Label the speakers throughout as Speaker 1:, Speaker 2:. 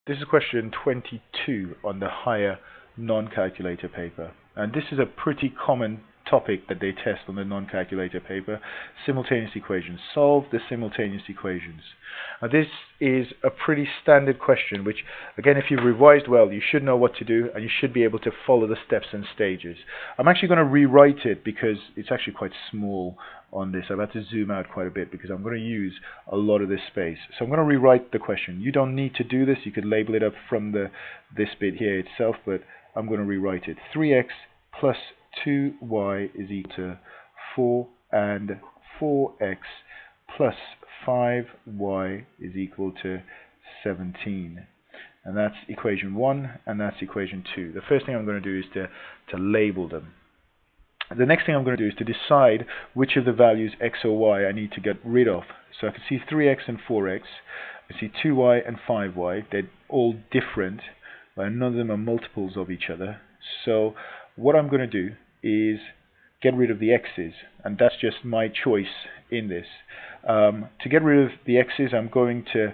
Speaker 1: This is question 22 on the higher non-calculator paper. And this is a pretty common topic that they test on the non-calculator paper. Simultaneous equations. Solve the simultaneous equations. Now this is a pretty standard question, which again, if you've revised well, you should know what to do and you should be able to follow the steps and stages. I'm actually going to rewrite it because it's actually quite small on this. I've had to zoom out quite a bit because I'm going to use a lot of this space. So I'm going to rewrite the question. You don't need to do this. You could label it up from this bit here itself, but I'm going to rewrite it. 3x plus 2y is equal to 4, and 4x plus 5y is equal to 17. And that's equation 1, and that's equation 2. The first thing I'm going to do is to label them. The next thing I'm going to do is to decide which of the values x or y I need to get rid of. So I can see 3x and 4x. I see 2y and 5y. They're all different, but none of them are multiples of each other. So what I'm going to do is get rid of the x's, and that's just my choice in this. To get rid of the x's, I'm going to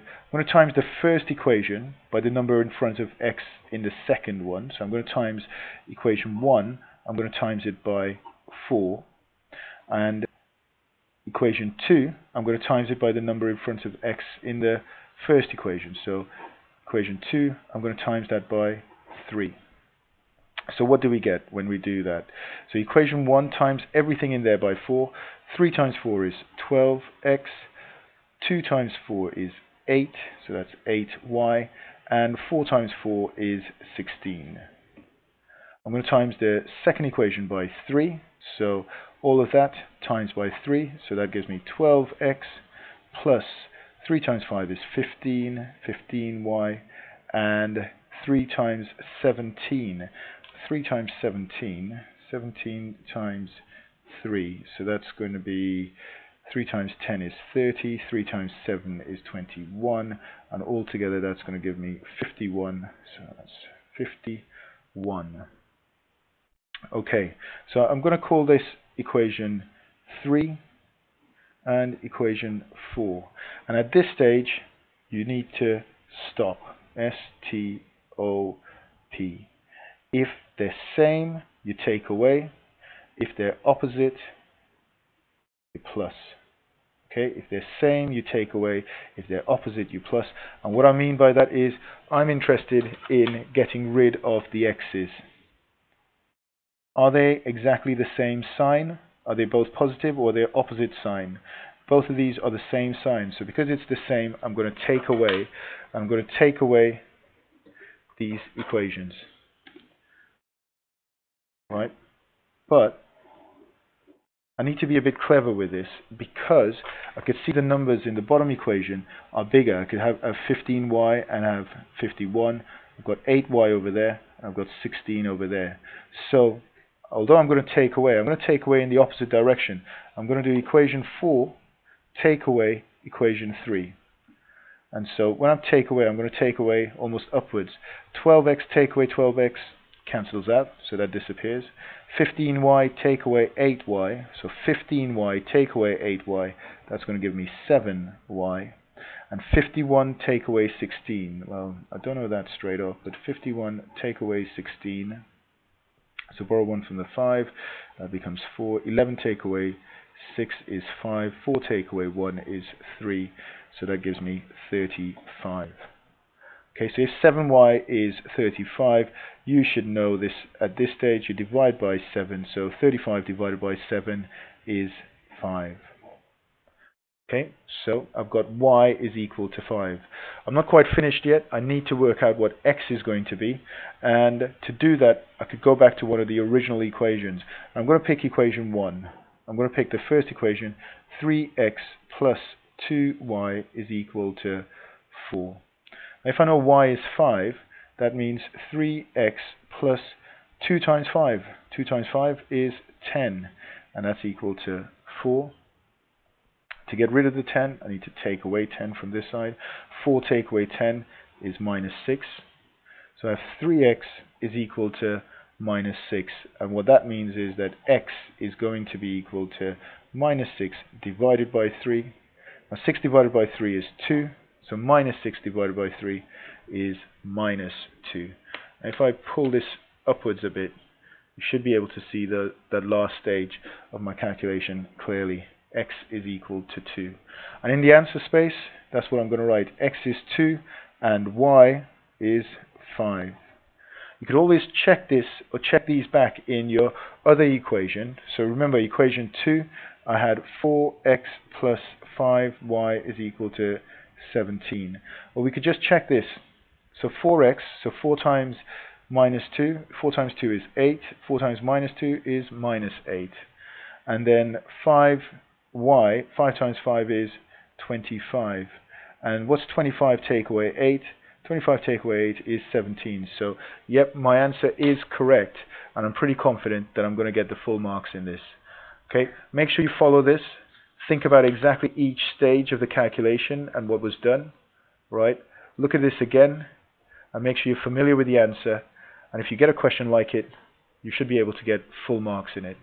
Speaker 1: times the first equation by the number in front of x in the second one. So I'm going to times equation 1. I'm going to times it by 4, and equation 2, I'm going to times it by the number in front of x in the first equation. So equation 2, I'm going to times that by 3. So what do we get when we do that? So equation 1 times everything in there by 4. 3 times 4 is 12x. 2 times 4 is 8, so that's 8y. And 4 times 4 is 16. I'm going to times the second equation by 3, so all of that times by 3, so that gives me 12x plus 3 times 5 is 15, 15y, and 3 times 17. 3 times 17, 17 times 3, so that's going to be 3 times 10 is 30, 3 times 7 is 21, and altogether that's going to give me 51, so that's 51. Okay, so I'm going to call this equation 3 and equation 4. And at this stage, you need to stop. S-T-O-P. If they're same, you take away. If they're opposite, you plus. Okay, if they're same, you take away. If they're opposite, you plus. And what I mean by that is, I'm interested in getting rid of the x's. Are they exactly the same sign? Are they both positive, or are they opposite sign? Both of these are the same sign. So because it's the same, I'm going to take away these equations. Right? But I need to be a bit clever with this, because I could see the numbers in the bottom equation are bigger. I could have 15y and have 51. I've got 8y over there, and I've got 16 over there. So although I'm going to take away in the opposite direction. I'm going to do equation 4, take away equation 3. And so when I take away, I'm going to take away almost upwards. 12x take away 12x cancels out, so that disappears. 15y take away 8y, so 15y take away 8y, that's going to give me 7y. And 51 take away 16, well, I don't know that straight off, but 51 take away 16. So borrow 1 from the 5, that becomes 4. 11 take away 6 is 5. 4 take away 1 is 3. So that gives me 35. Okay, so if 7y is 35, you should know this at this stage. You divide by 7, so 35 divided by 7 is 5. Okay, so I've got y is equal to 5. I'm not quite finished yet. I need to work out what x is going to be. And to do that, I could go back to one of the original equations. I'm going to pick equation 1. I'm going to pick the first equation, 3x plus 2y is equal to 4. Now, if I know y is 5, that means 3x plus 2 times 5. 2 times 5 is 10, and that's equal to 4. To get rid of the 10, I need to take away 10 from this side. 4 take away 10 is minus 6. So I have 3x is equal to minus 6. And what that means is that x is going to be equal to minus 6 divided by 3. Now 6 divided by 3 is 2. So minus 6 divided by 3 is minus 2. And if I pull this upwards a bit, you should be able to see that last stage of my calculation clearly. X is equal to 2. And in the answer space, that's what I'm going to write. X is 2 and Y is 5. You could always check this or check these back in your other equation. So remember, equation 2, I had 4x plus 5y is equal to 17. Well, we could just check this. So 4x, so 4 times minus 2, 4 times 2 is 8, 4 times minus 2 is minus 8. And then 5y, 5 times 5 is 25. And what's 25 take away 8? 25 take away 8 is 17. So, yep, my answer is correct. And I'm pretty confident that I'm going to get the full marks in this. Okay, make sure you follow this. Think about exactly each stage of the calculation and what was done. Right? Look at this again and make sure you're familiar with the answer. And if you get a question like it, you should be able to get full marks in it.